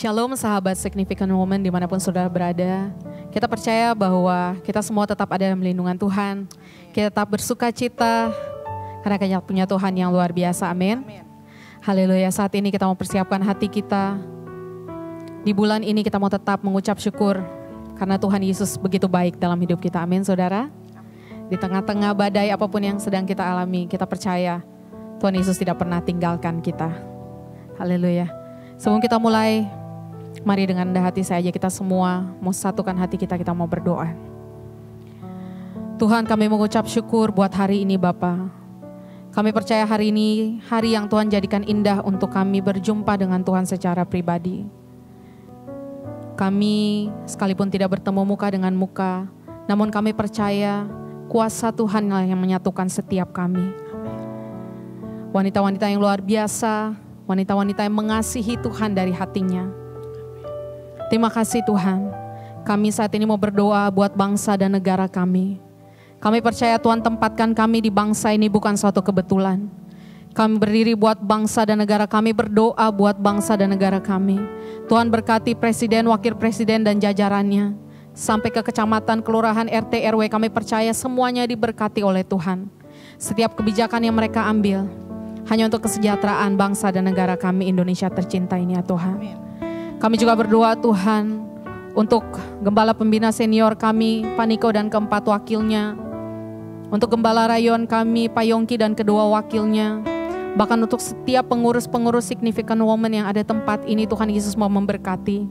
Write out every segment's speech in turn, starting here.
Shalom sahabat Significant Woman dimanapun saudara berada. Kita percaya bahwa kita semua tetap ada dalam lindungan Tuhan. Kita tetap bersuka cita karena kita punya Tuhan yang luar biasa. Amin. Haleluya. Saat ini kita mau persiapkan hati kita. Di bulan ini kita mau tetap mengucap syukur karena Tuhan Yesus begitu baik dalam hidup kita. Amin saudara. Di tengah-tengah badai apapun yang sedang kita alami, kita percaya Tuhan Yesus tidak pernah tinggalkan kita. Haleluya. Sebelum kita mulai, mari dengan rendah hati saja kita semua mau satukan hati kita mau berdoa. Tuhan, kami mengucap syukur buat hari ini Bapa. Kami percaya hari ini hari yang Tuhan jadikan indah untuk kami berjumpa dengan Tuhan secara pribadi. Kami sekalipun tidak bertemu muka dengan muka, namun kami percaya kuasa Tuhan yang menyatukan setiap kami. Wanita-wanita yang luar biasa, wanita-wanita yang mengasihi Tuhan dari hatinya. Terima kasih Tuhan. Kami saat ini mau berdoa buat bangsa dan negara kami. Kami percaya Tuhan tempatkan kami di bangsa ini bukan suatu kebetulan. Kami berdiri buat bangsa dan negara kami, berdoa buat bangsa dan negara kami. Tuhan berkati presiden, wakil presiden dan jajarannya. Sampai ke kecamatan, kelurahan, RT, RW, kami percaya semuanya diberkati oleh Tuhan. Setiap kebijakan yang mereka ambil hanya untuk kesejahteraan bangsa dan negara kami Indonesia tercinta ini ya Tuhan. Amin. Kami juga berdoa Tuhan untuk Gembala Pembina Senior kami, Pak Niko dan keempat wakilnya. Untuk Gembala Rayon kami, Pak Yongki dan kedua wakilnya. Bahkan untuk setiap pengurus-pengurus Significant Woman yang ada tempat ini, Tuhan Yesus mau memberkati.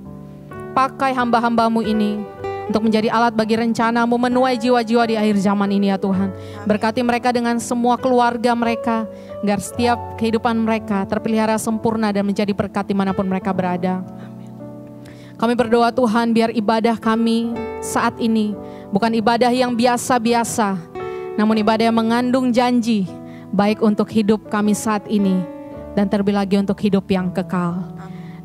Pakai hamba-hambamu ini untuk menjadi alat bagi rencanamu menuai jiwa-jiwa di akhir zaman ini ya Tuhan. Berkati mereka dengan semua keluarga mereka, agar setiap kehidupan mereka terpelihara sempurna dan menjadi berkat dimanapun mereka berada. Kami berdoa Tuhan biar ibadah kami saat ini bukan ibadah yang biasa-biasa, namun ibadah yang mengandung janji, baik untuk hidup kami saat ini dan terlebih lagi untuk hidup yang kekal.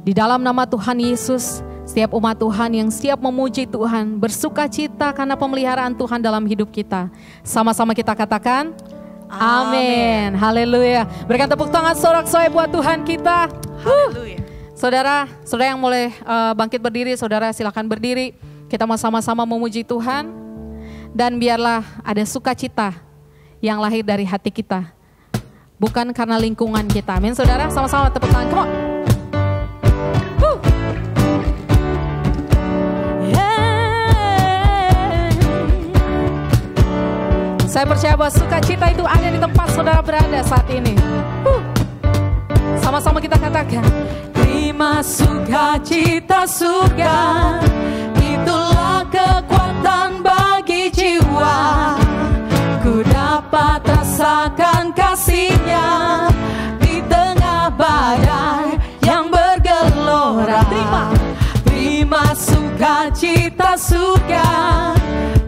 Di dalam nama Tuhan Yesus, setiap umat Tuhan yang siap memuji Tuhan, bersuka cita karena pemeliharaan Tuhan dalam hidup kita. Sama-sama kita katakan, amin. Haleluya. Berikan tepuk tangan sorak-sorai buat Tuhan kita. Haleluya. Saudara yang mulai bangkit berdiri, saudara silakan berdiri. Kita mau sama-sama memuji Tuhan. Dan biarlah ada sukacita yang lahir dari hati kita. Bukan karena lingkungan kita. Amin saudara, sama-sama tepuk tangan. Come on. Saya percaya bahwa sukacita itu ada di tempat saudara berada saat ini. Sama-sama kita katakan, terima sukacita surga, itulah kekuatan bagi jiwa. Ku dapat rasakan kasih-Nya di tengah badai yang bergelora. Terima sukacita surga,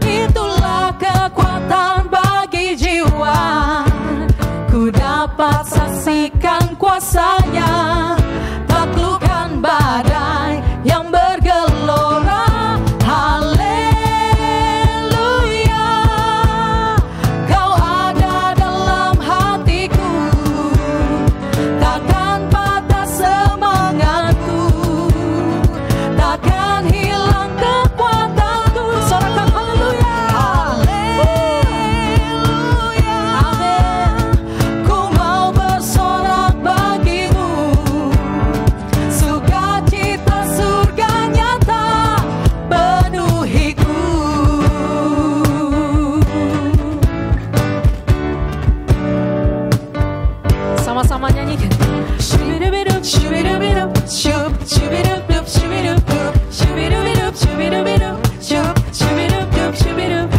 itulah kekuatan bagi jiwa. Ku dapat saksikan kuasa-Nya, taklukkan badai yang bergelora. Haleluya, Kau ada dalam hatiku, takkan patah semangatku, takkan hilang kekuatanku. Sorakan haleluya. Haleluya. Amin. Ku mau bersorak bagimu, sukacita surga nyata penuhiku. Sama-sama nyanyikan. Shubidubidup, shubidubidup, shub, shubidubidup, shubidubidup, shubidubidup, shubidubidup, shub, shubidubidup, shubidubidup.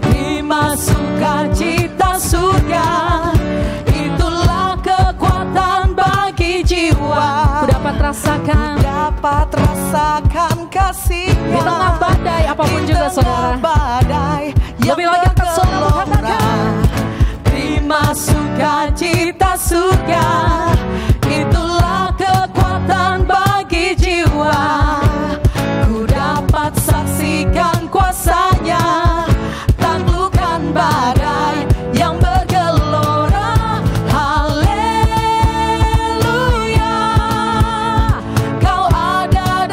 Terima sukacita surga, itulah kekuatan bagi jiwa. Ku dapat rasakan kasih-Nya di tengah badai apapun juga saudara. Lebih lagi akan saudara katakan, terima sukacita surga, itulah kekuatan bagi jiwa. Ku dapat saksikan kuasa-Nya, taklukkan badai yang bergelora. Haleluya, Kau ada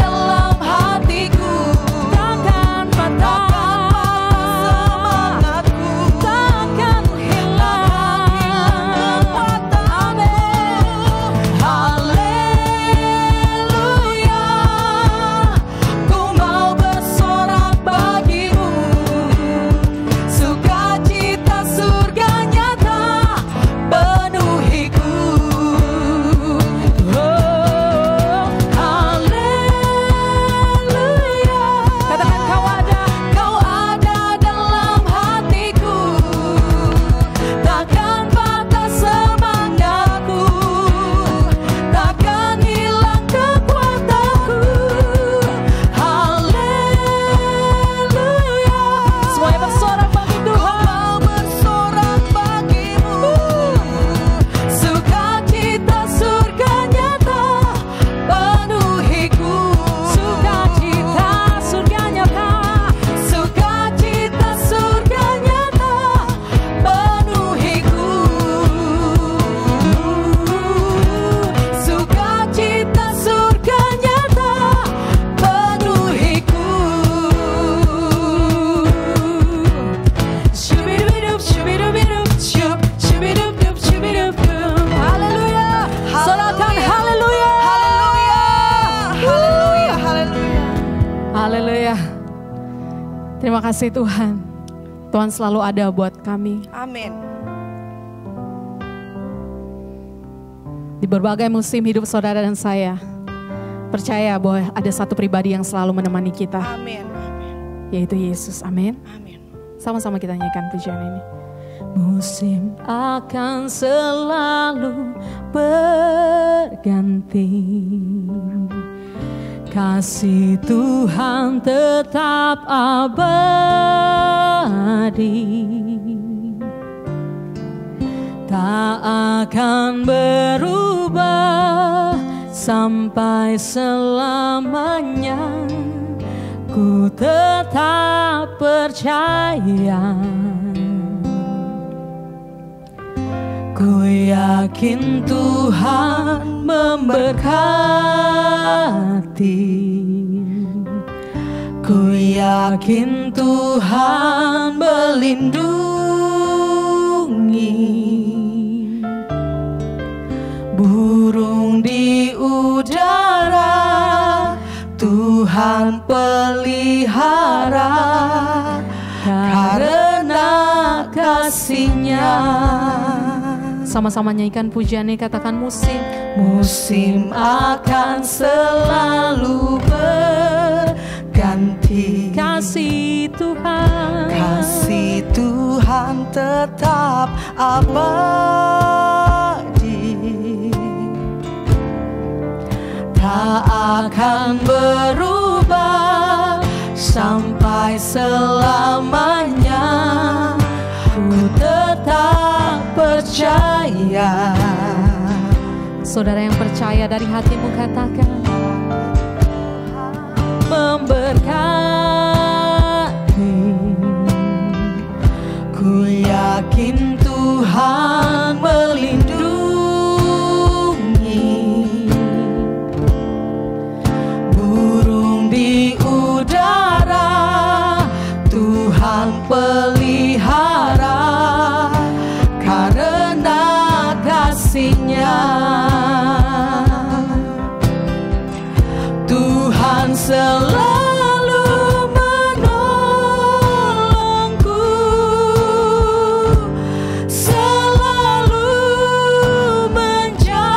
Haleluya. Terima kasih Tuhan. Tuhan selalu ada buat kami. Amin. Di berbagai musim hidup saudara dan saya, percaya bahwa ada satu pribadi yang selalu menemani kita. Amin. Yaitu Yesus. Amin. Amin. Sama-sama kita nyanyikan pujian ini. Musim akan selalu berganti, kasih Tuhan tetap abadi, tak akan berubah sampai selamanya. Ku tetap percaya, ku yakin Tuhan memberkati, ku yakin Tuhan melindungi. Burung di udara Tuhan pelihara, karena kasih-Nya. Sama-sama nyanyikan pujian ini, katakan musim. Musim akan selalu berganti, kasih Tuhan, Kasih Tuhan tetap abadi, tak akan berubah sampai selamanya. Ku tetap percaya. Saudara yang percaya dari hatimu katakan, memberkati, ku yakin Tuhan melindungi. Burung di udara Tuhan pelihara, karena kasih-Nya. Tuhan selalu menolongku, selalu menjagaku,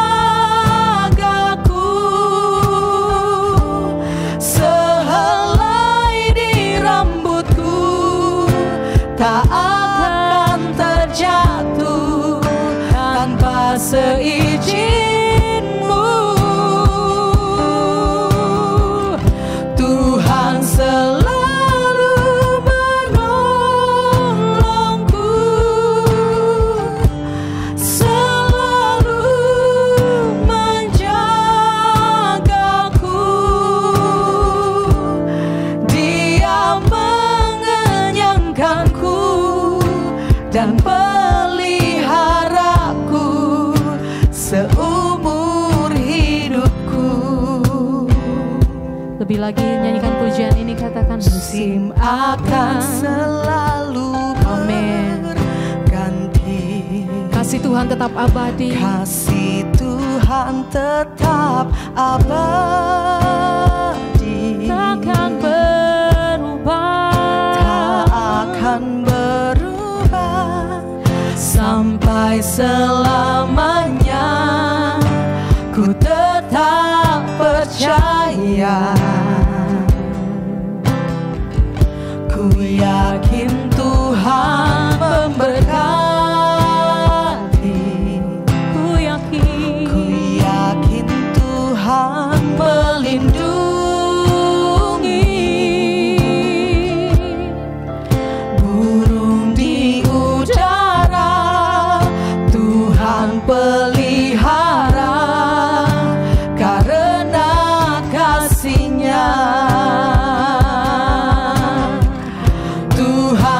sehelai di rambutku tak akan terjatuh tanpa seizin-Mu. Tuhan selalu menolongku, selalu menjagaku. Dia mengenyangkanku dan peliharaku seumur hidupku. Lebih lagi nyanyikan pujian ini, katakan musim akan selalu berganti, kasih Tuhan tetap abadi, kasih Tuhan tetap abadi, takkan berubah, tak akan berubah sampai selamanya. Ku tetap percaya, ku yakin Tuhan memberkati, ku yakin Tuhan melindungi. Burung di udara Tuhan pelihara, karena kasih-Nya. Tuhan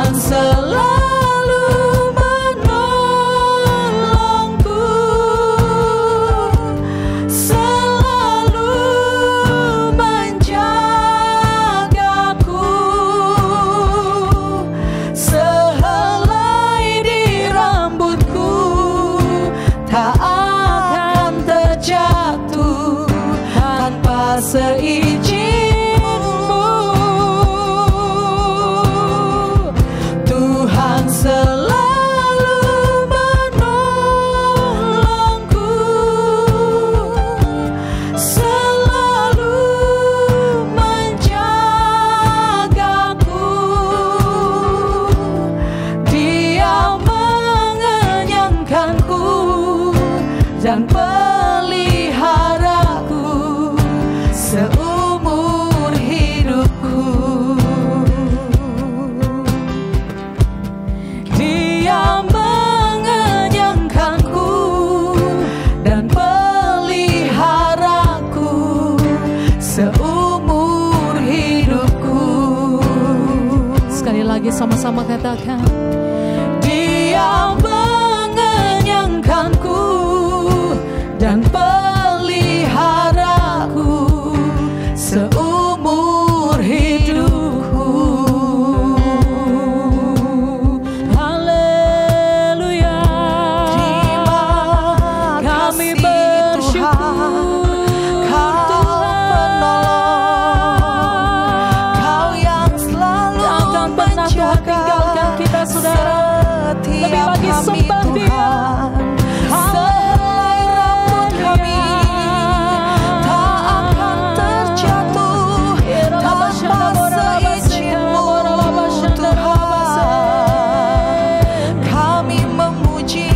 lagi sama-sama katakan. Dia mengenyangkanku dan peliharaku seumur hidupku. Haleluya. Terima Kami kasih bersyukur Kau penolong, Kau yang selalu Takkan pernah Tuhan tinggalkan kita, saudara. Lebih lagi sembah Dia. Sehelai rambut kami tak akan terjatuh tanpa seizin-Mu, Tuhan. Kami memuji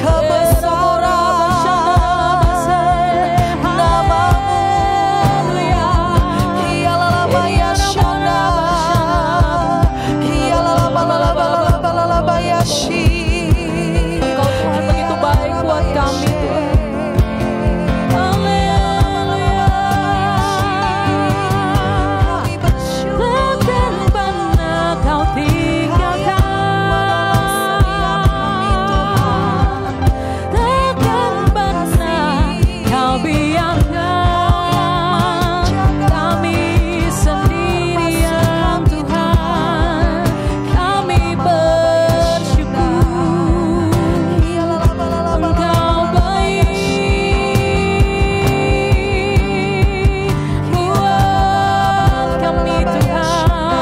kebesaran nama-Mu. Hiyalalabaya shana, hiyalalabalabalabalabalabaya shi. Engkau Tuhan begitu baik buat kami, Tuhan. Kami bersyukur Takkan pernah Kau tinggalkan. Takkan pernah Kau biarkan kami sendirian, Tuhan. Kami bersyukur Engkau baik buat kami, Tuhan.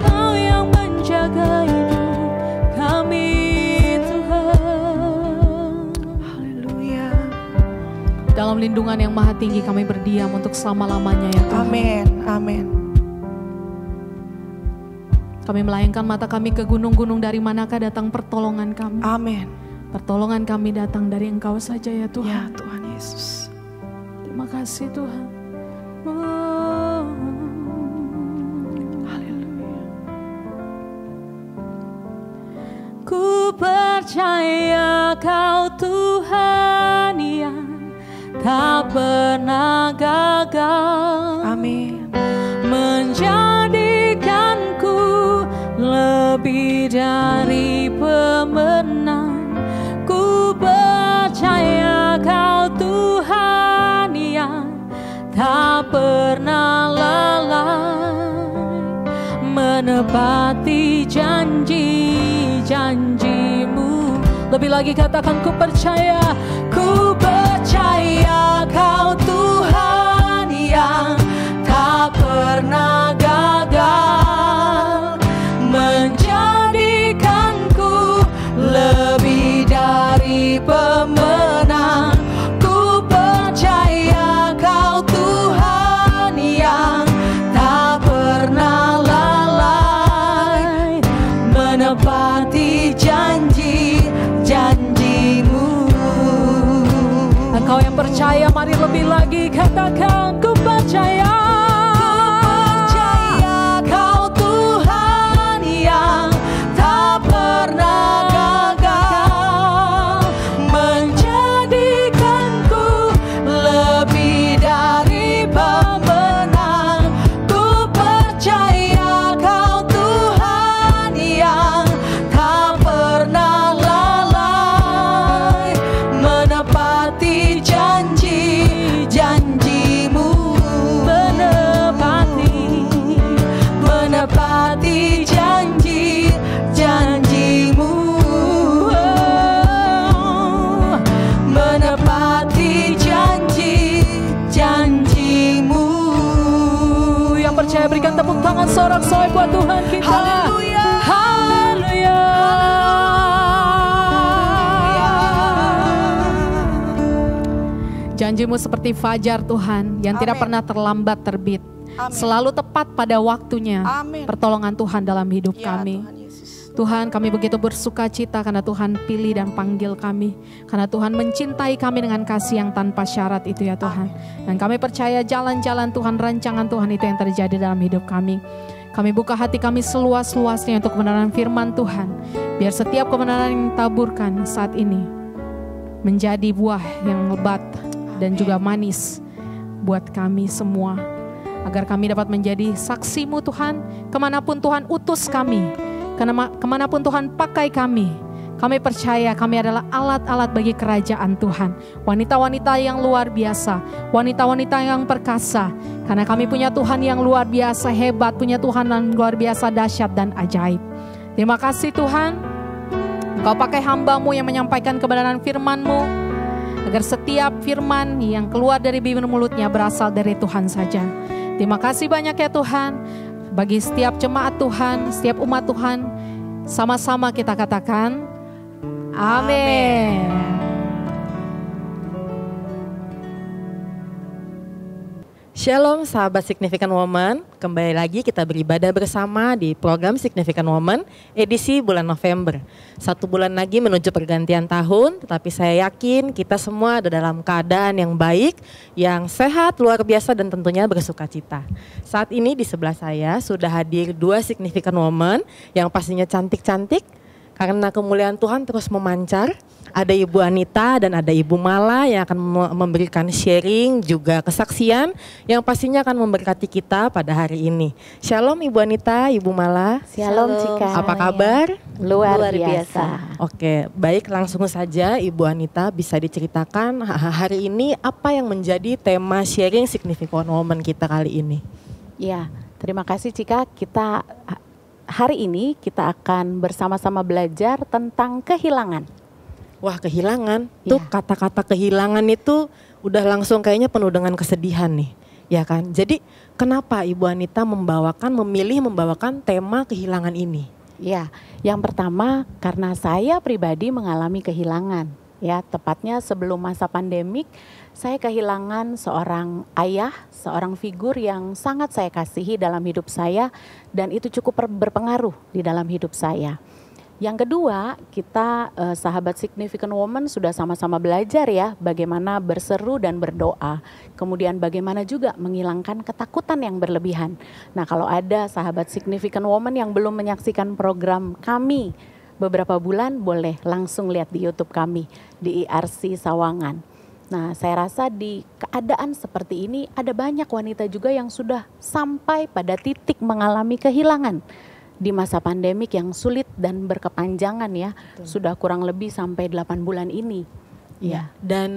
Kau yang menjaga hidup kami, Tuhan. Haleluya. Dalam lindungan yang maha tinggi kami berdiam untuk selama-lamanya, ya Tuhan. Amin, amin. Kami melayangkan mata kami ke gunung-gunung, dari manakah datang pertolongan kami. Amin. Pertolongan kami datang dari Engkau saja, ya Tuhan. Ya Tuhan Yesus. Terima kasih Tuhan. Haleluya. Ku percaya Kau Tuhan yang tak pernah gagal, Amin. menjadikanku lebih dari pemenang. Ku percaya Kau Tuhan yang tak pernah lalai, menepati janji-janji-Mu. Lebih lagi katakan, ku percaya Kau Tuhan yang tak pernah gagal, menjadikanku lebih dari pemenang. Ku percaya Kau Tuhan yang tak pernah lalai, menepati janji-janji-Mu. Engkau yang percaya, mari lebih lagi katakan, ku percaya. Kau Tuhan yang tak pernah gagal, menjadikanku lebih dari pemenang. Ku percaya Kau Tuhan yang tak pernah lalai, menepati janji-janji-Mu. Menepati janji-janji-Mu. Menepati janji-janji-Mu. Yang percaya berikan tepuk tangan sorak-sorai buat Tuhan kita. Haleluya. Haleluya. Janji-Mu seperti fajar Tuhan, yang tidak Amin. pernah terlambat terbit. Amin. Selalu tepat pada waktunya. Amin. Pertolongan Tuhan dalam hidup Ya kami. Tuhan Yesus. Tuhan, kami begitu bersuka cita karena Tuhan pilih dan panggil kami. Karena Tuhan mencintai kami dengan kasih yang tanpa syarat itu, ya Tuhan. Dan kami percaya jalan-jalan Tuhan, rancangan Tuhan itu yang terjadi dalam hidup kami. Kami buka hati kami seluas-luasnya untuk kebenaran firman Tuhan. Biar setiap kebenaran yang ditaburkan saat ini menjadi buah yang lebat dan juga manis buat kami semua. Agar kami dapat menjadi saksi-Mu Tuhan, kemanapun Tuhan utus kami, kemanapun Tuhan pakai kami. Kami percaya kami adalah alat-alat bagi kerajaan Tuhan. Wanita-wanita yang luar biasa, wanita-wanita yang perkasa. Karena kami punya Tuhan yang luar biasa hebat, punya Tuhan yang luar biasa dahsyat dan ajaib. Terima kasih Tuhan, Engkau pakai hamba-Mu yang menyampaikan kebenaran firman-Mu, agar setiap firman yang keluar dari bibir mulutnya berasal dari Tuhan saja. Terima kasih banyak ya Tuhan, bagi setiap jemaat Tuhan, setiap umat Tuhan, sama-sama kita katakan, amin. Shalom sahabat Significant Woman, kembali lagi kita beribadah bersama di program Significant Woman edisi bulan November. 1 bulan lagi menuju pergantian tahun, tetapi saya yakin kita semua ada dalam keadaan yang baik, yang sehat, luar biasa dan tentunya bersuka cita. Saat ini di sebelah saya sudah hadir 2 Significant Woman yang pastinya cantik-cantik karena kemuliaan Tuhan terus memancar. Ada Ibu Anita dan ada Ibu Mala yang akan memberikan sharing juga kesaksian yang pastinya akan memberkati kita pada hari ini. Shalom Ibu Anita, Ibu Mala. Shalom Cika. Apa kabar? Luar biasa. Oke, baik langsung saja Ibu Anita bisa diceritakan hari ini apa yang menjadi tema sharing Significant Woman kita kali ini. Ya, terima kasih Cika. Hari ini kita akan bersama-sama belajar tentang kehilangan. Wah, kehilangan. Tuh kata-kata kehilangan itu udah langsung kayaknya penuh dengan kesedihan nih. Ya kan? Jadi kenapa Ibu Anita memilih membawakan tema kehilangan ini? Ya, yang pertama karena saya pribadi mengalami kehilangan. Ya, tepatnya sebelum masa pandemik, saya kehilangan seorang ayah, seorang figur yang sangat saya kasihi dalam hidup saya dan itu cukup berpengaruh di dalam hidup saya. Yang kedua, kita sahabat Significant Woman sudah sama-sama belajar ya bagaimana berseru dan berdoa. Kemudian bagaimana juga menghilangkan ketakutan yang berlebihan. Nah, kalau ada sahabat Significant Woman yang belum menyaksikan program kami beberapa bulan, boleh langsung lihat di YouTube kami di IRC Sawangan. Nah, saya rasa di keadaan seperti ini ada banyak wanita juga yang sudah sampai pada titik mengalami kehilangan di masa pandemik yang sulit dan berkepanjangan ya. Betul. Sudah kurang lebih sampai 8 bulan ini. Ya. Dan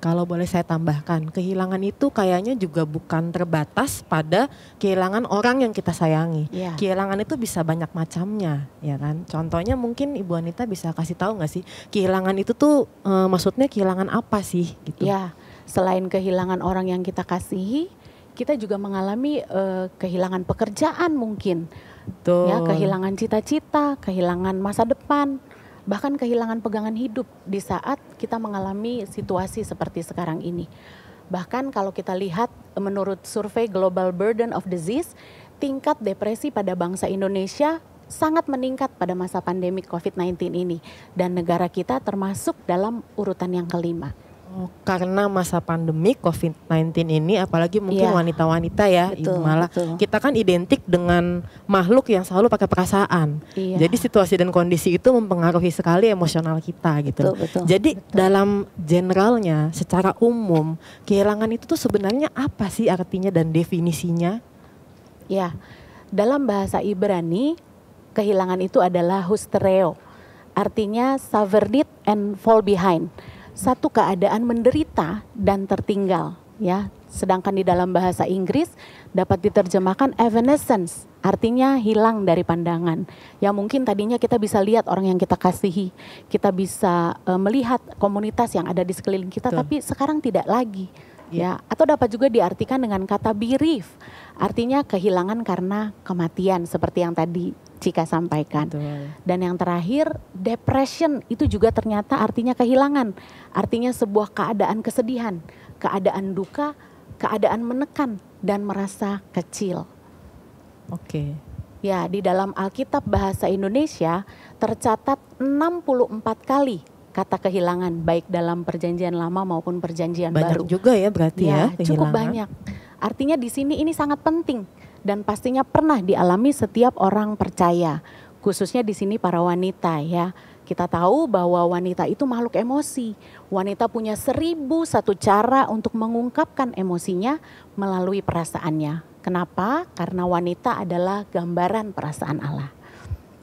kalau boleh saya tambahkan, kehilangan itu kayaknya juga bukan terbatas pada kehilangan orang yang kita sayangi. Ya. Kehilangan itu bisa banyak macamnya, ya kan? Contohnya mungkin Ibu Anita bisa kasih tahu nggak sih, kehilangan itu tuh maksudnya kehilangan apa sih? Gitu. Ya, selain kehilangan orang yang kita kasihi, kita juga mengalami kehilangan pekerjaan mungkin. Betul. Ya, kehilangan cita-cita, kehilangan masa depan, bahkan kehilangan pegangan hidup di saat kita mengalami situasi seperti sekarang ini. Bahkan kalau kita lihat menurut survei Global Burden of Disease, tingkat depresi pada bangsa Indonesia sangat meningkat pada masa pandemi COVID-19 ini. Dan negara kita termasuk dalam urutan yang kelima. Oh, karena masa pandemi COVID-19 ini, apalagi mungkin wanita-wanita ya, betul, Ibu Mala, betul. kita kan identik dengan makhluk yang selalu pakai perasaan. Iya. Jadi situasi dan kondisi itu mempengaruhi sekali emosional kita gitu. Betul, Jadi betul. dalam generalnya, secara umum, kehilangan itu tuh sebenarnya apa sih artinya dan definisinya? Ya, dalam bahasa Ibrani, kehilangan itu adalah hustereo. Artinya suffered and fall behind. Satu keadaan menderita dan tertinggal, ya. Sedangkan di dalam bahasa Inggris dapat diterjemahkan evanescence, artinya hilang dari pandangan. Ya, mungkin tadinya kita bisa lihat orang yang kita kasihi, kita bisa melihat komunitas yang ada di sekeliling kita, Betul. tapi sekarang tidak lagi. Ya, atau dapat juga diartikan dengan kata bereave, artinya kehilangan karena kematian seperti yang tadi Cika sampaikan. Betul. Dan yang terakhir, depression itu juga ternyata artinya kehilangan. Artinya sebuah keadaan kesedihan, keadaan duka, keadaan menekan dan merasa kecil. Oke. Ya, di dalam Alkitab bahasa Indonesia tercatat 64 kali kata kehilangan, baik dalam perjanjian lama maupun perjanjian baru. Banyak juga ya berarti ya kehilangan. Cukup banyak. Artinya di sini ini sangat penting. Dan pastinya pernah dialami setiap orang percaya, khususnya di sini para wanita ya. Kita tahu bahwa wanita itu makhluk emosi. Wanita punya 1001 cara untuk mengungkapkan emosinya melalui perasaannya. Kenapa? Karena wanita adalah gambaran perasaan Allah.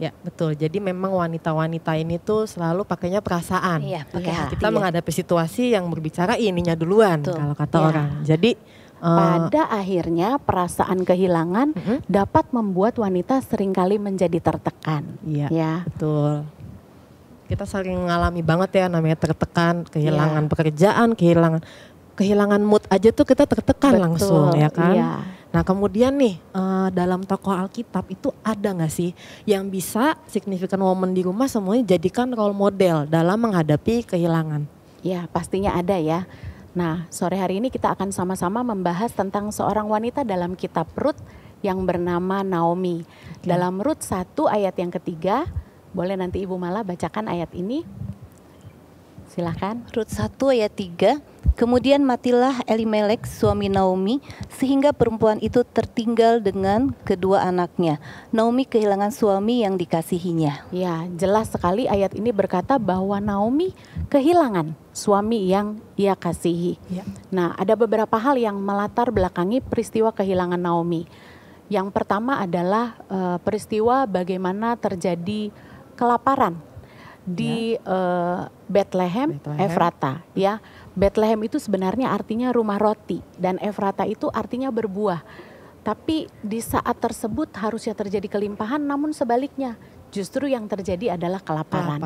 Ya betul, jadi memang wanita-wanita ini tuh selalu pakainya perasaan. Iya, pakai hati. Kita menghadapi situasi yang berbicara ininya duluan, Betul. kalau kata Ya. orang. Jadi Pada akhirnya perasaan kehilangan dapat membuat wanita seringkali menjadi tertekan. iya Ya, betul. Kita sering mengalami banget ya namanya tertekan, kehilangan Iya. pekerjaan, kehilangan mood aja tuh kita tertekan betul, langsung ya kan. iya. Nah kemudian nih dalam tokoh Alkitab itu ada gak sih yang bisa signifikan woman di rumah semuanya jadikan role model dalam menghadapi kehilangan? Ya, pastinya ada ya. Nah, sore hari ini kita akan sama-sama membahas tentang seorang wanita dalam kitab Rut yang bernama Naomi. Dalam Rut 1 ayat yang ketiga, boleh nanti Ibu Mala bacakan ayat ini? Silahkan. Rut 1 ayat 3, kemudian matilah Elimelek suami Naomi sehingga perempuan itu tertinggal dengan kedua anaknya. Naomi kehilangan suami yang dikasihinya. Ya, jelas sekali ayat ini berkata bahwa Naomi kehilangan suami yang ia kasihi. Ya. Nah, ada beberapa hal yang melatar belakangi peristiwa kehilangan Naomi. Yang pertama adalah peristiwa bagaimana terjadi kelaparan di Bethlehem, Efrata. Ya, Bethlehem itu sebenarnya artinya rumah roti dan Efrata itu artinya berbuah. Tapi di saat tersebut harusnya terjadi kelimpahan, namun sebaliknya justru yang terjadi adalah kelaparan.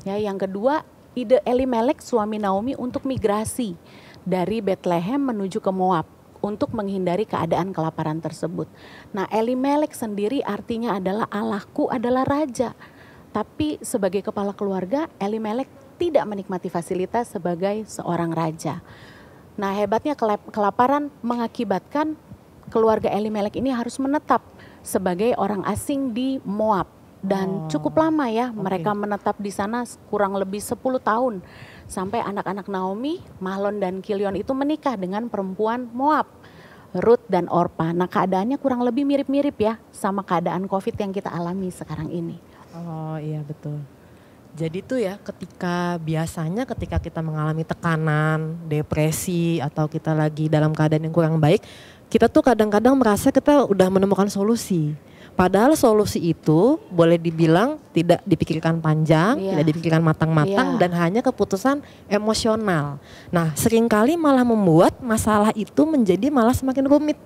Ya, yang kedua, ide Elimelek suami Naomi untuk migrasi dari Bethlehem menuju ke Moab untuk menghindari keadaan kelaparan tersebut. Nah, Elimelek sendiri artinya adalah Allahku adalah raja. Tapi sebagai kepala keluarga, Elimelek tidak menikmati fasilitas sebagai seorang raja. Nah, hebatnya kelaparan mengakibatkan keluarga Elimelek ini harus menetap sebagai orang asing di Moab. Dan cukup lama ya, mereka menetap di sana kurang lebih 10 tahun. Sampai anak-anak Naomi, Mahlon dan Kilion itu menikah dengan perempuan Moab, Ruth dan Orpa. Nah, keadaannya kurang lebih mirip-mirip ya sama keadaan COVID yang kita alami sekarang ini. Oh iya betul. Jadi tuh ya biasanya ketika kita mengalami tekanan, depresi atau kita lagi dalam keadaan yang kurang baik, kita tuh kadang-kadang merasa kita udah menemukan solusi. Padahal solusi itu boleh dibilang tidak dipikirkan panjang, tidak dipikirkan matang-matang dan hanya keputusan emosional. Nah, seringkali malah membuat masalah itu menjadi malah semakin rumit,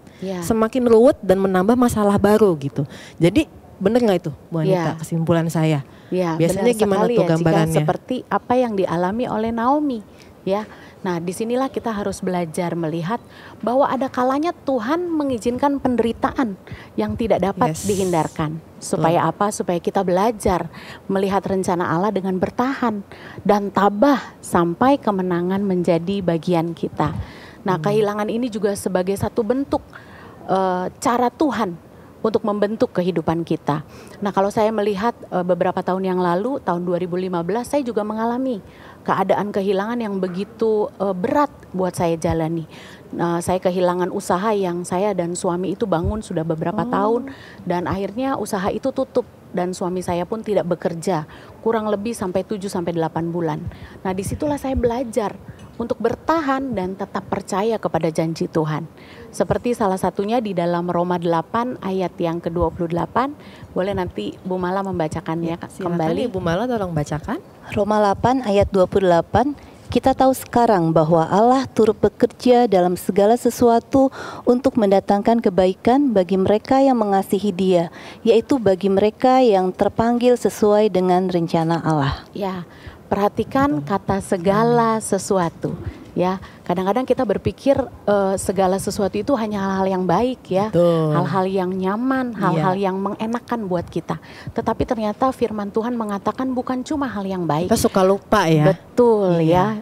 semakin ruwet dan menambah masalah baru gitu. Jadi benar nggak itu, Bu Anita, kesimpulan saya? Ya, biasanya gimana tuh gambarannya? Jika seperti apa yang dialami oleh Naomi, ya. Nah, disinilah kita harus belajar melihat bahwa ada kalanya Tuhan mengizinkan penderitaan yang tidak dapat dihindarkan. Supaya apa? Supaya kita belajar melihat rencana Allah dengan bertahan dan tabah sampai kemenangan menjadi bagian kita. Nah, kehilangan ini juga sebagai satu bentuk cara Tuhan untuk membentuk kehidupan kita. Nah, kalau saya melihat beberapa tahun yang lalu, tahun 2015, saya juga mengalami keadaan kehilangan yang begitu berat buat saya jalani. Saya kehilangan usaha yang saya dan suami itu bangun sudah beberapa tahun, dan akhirnya usaha itu tutup dan suami saya pun tidak bekerja kurang lebih sampai 7-8 bulan. Nah, disitulah saya belajar untuk bertahan dan tetap percaya kepada janji Tuhan. Seperti salah satunya di dalam Roma 8 ayat yang ke-28. Boleh nanti Bu Mala membacakannya kembali. Bu Mala tolong bacakan. Roma 8 ayat 28, kita tahu sekarang bahwa Allah turut bekerja dalam segala sesuatu untuk mendatangkan kebaikan bagi mereka yang mengasihi Dia, yaitu bagi mereka yang terpanggil sesuai dengan rencana Allah. Ya, perhatikan kata segala sesuatu. Ya, kadang-kadang kita berpikir segala sesuatu itu hanya hal-hal yang baik ya, hal-hal yang nyaman, hal-hal yang mengenakan buat kita. Tetapi ternyata firman Tuhan mengatakan bukan cuma hal yang baik. Kita suka lupa ya. Betul ya.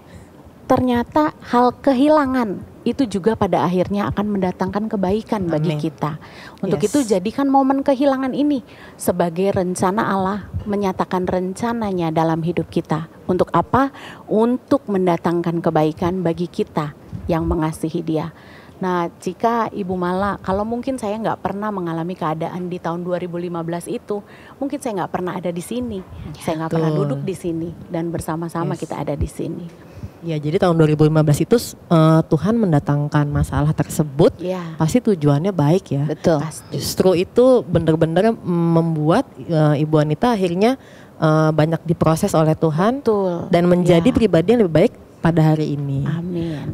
Ternyata hal kehilangan itu juga pada akhirnya akan mendatangkan kebaikan bagi kita. Untuk itu jadikan momen kehilangan ini sebagai rencana Allah menyatakan rencananya dalam hidup kita. Untuk apa? Untuk mendatangkan kebaikan bagi kita yang mengasihi Dia. Nah, jika Ibu Mala, kalau mungkin saya nggak pernah mengalami keadaan di tahun 2015 itu, mungkin saya nggak pernah ada di sini. Saya nggak pernah duduk di sini dan bersama-sama kita ada di sini. Ya, jadi tahun 2015 itu Tuhan mendatangkan masalah tersebut, pasti tujuannya baik ya. Betul. Justru itu benar-benar membuat Ibu Anita akhirnya banyak diproses oleh Tuhan. Betul. Dan menjadi pribadi yang lebih baik pada hari ini. Amin.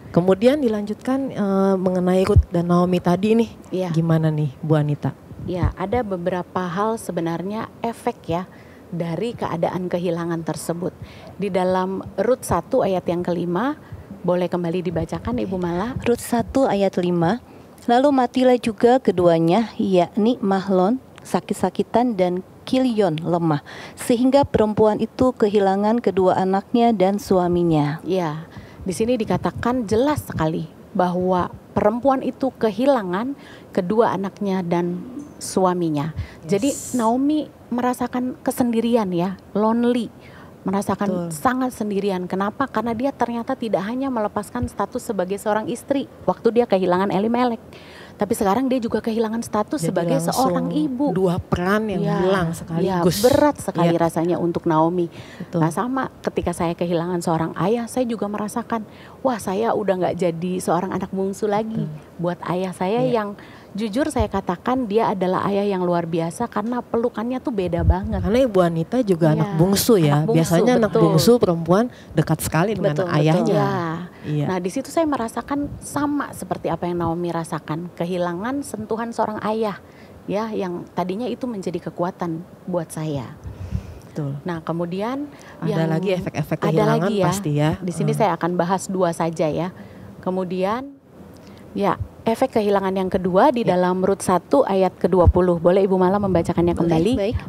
Kemudian dilanjutkan mengenai Ruth dan Naomi tadi nih, gimana nih Bu Anita? Ya, ada beberapa hal sebenarnya efek ya dari keadaan kehilangan tersebut. Di dalam Rut 1 ayat yang ke-5, boleh kembali dibacakan Ibu Mala? Rut 1 ayat 5, lalu matilah juga keduanya, yakni Mahlon sakit-sakitan dan Kilion lemah, sehingga perempuan itu kehilangan kedua anaknya dan suaminya. Ya, di sini dikatakan jelas sekali bahwa perempuan itu kehilangan kedua anaknya dan suaminya. Jadi Naomi merasakan kesendirian ya, lonely, merasakan sangat sendirian. Kenapa? Karena dia ternyata tidak hanya melepaskan status sebagai seorang istri waktu dia kehilangan Elimelek, tapi sekarang dia juga kehilangan status jadi sebagai seorang ibu. Dua peran yang hilang sekaligus. Berat sekali rasanya untuk Naomi. Nah, sama ketika saya kehilangan seorang ayah, saya juga merasakan, wah saya udah nggak jadi seorang anak bungsu lagi. Buat ayah saya yang jujur saya katakan dia adalah ayah yang luar biasa karena pelukannya tuh beda banget. Karena Ibu Anita juga anak bungsu ya. Biasanya anak bungsu perempuan dekat sekali dengan ayahnya. Nah, di situ saya merasakan sama seperti apa yang Naomi rasakan, kehilangan sentuhan seorang ayah ya, yang tadinya itu menjadi kekuatan buat saya. Betul. Nah, kemudian ada lagi efek-efek kehilangan pasti ya. Di sini saya akan bahas 2 saja ya. Kemudian efek kehilangan yang kedua di dalam Rut 1 ayat ke-20. Boleh Ibu Mala membacakannya kembali? Baik.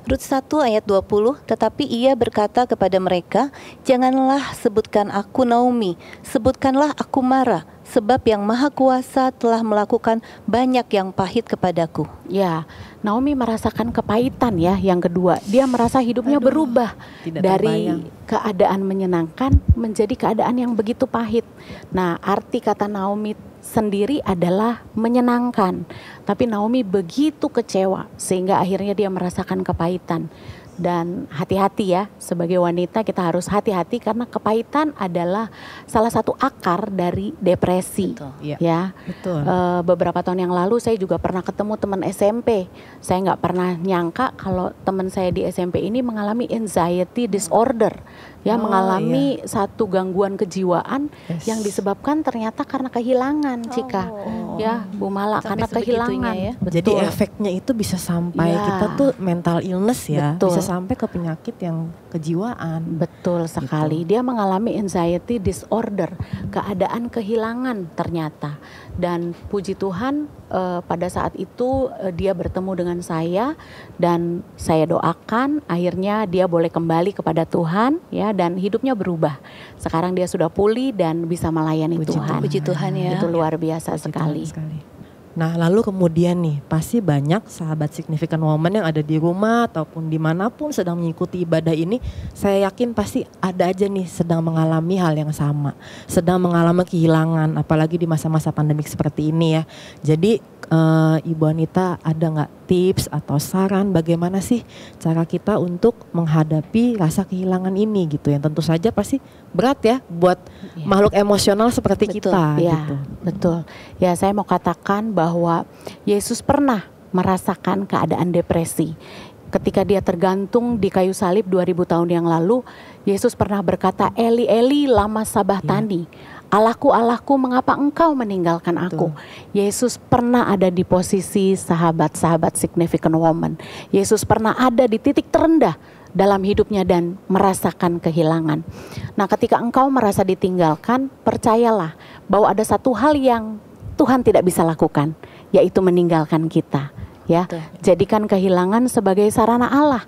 Rut 1 ayat 20, tetapi ia berkata kepada mereka, janganlah sebutkan aku Naomi, sebutkanlah aku Mara, sebab yang Maha Kuasa telah melakukan banyak yang pahit kepadaku. Ya, Naomi merasakan kepahitan ya yang kedua. Dia merasa hidupnya berubah dari keadaan menyenangkan menjadi keadaan yang begitu pahit. Nah, arti kata Naomi sendiri adalah menyenangkan, tapi Naomi begitu kecewa sehingga akhirnya dia merasakan kepahitan. Dan hati-hati ya, sebagai wanita kita harus hati-hati karena kepahitan adalah salah satu akar dari depresi. Betul. Ya. Betul. Beberapa tahun yang lalu saya juga pernah ketemu teman SMP. Saya nggak pernah nyangka kalau teman saya di SMP ini mengalami anxiety disorder, ya, mengalami satu gangguan kejiwaan yang disebabkan ternyata karena kehilangan, Cika. Ya, Bu Mala, karena kehilangan. Ya? Jadi efeknya itu bisa sampai kita tuh mental illness ya. Bisa sampai ke penyakit yang kejiwaan. Betul sekali. Dia mengalami anxiety disorder, keadaan kehilangan ternyata. Dan puji Tuhan pada saat itu dia bertemu dengan saya dan saya doakan akhirnya dia boleh kembali kepada Tuhan ya, dan hidupnya berubah. Sekarang dia sudah pulih dan bisa melayani Tuhan. Puji Tuhan ya. Itu luar biasa sekali. Nah, lalu kemudian nih, pasti banyak sahabat Significant Woman yang ada di rumah ataupun dimanapun sedang mengikuti ibadah ini. Saya yakin pasti ada aja nih sedang mengalami hal yang sama, sedang mengalami kehilangan, apalagi di masa-masa pandemik seperti ini ya. Jadi Ibu Anita ada nggak tips atau saran bagaimana sih cara kita untuk menghadapi rasa kehilangan ini gitu, yang tentu saja pasti berat ya buat makhluk emosional seperti kita gitu. Betul. Ya, saya mau katakan bahwa Yesus pernah merasakan keadaan depresi. Ketika dia tergantung di kayu salib 2000 tahun yang lalu, Yesus pernah berkata, Eli Eli lama sabachthani. Allahku, Allahku, mengapa engkau meninggalkan aku? Yesus pernah ada di posisi sahabat-sahabat Significant Woman. Yesus pernah ada di titik terendah dalam hidupnya dan merasakan kehilangan. Nah, ketika engkau merasa ditinggalkan, percayalah bahwa ada satu hal yang Tuhan tidak bisa lakukan, yaitu meninggalkan kita. Ya, jadikan kehilangan sebagai sarana Allah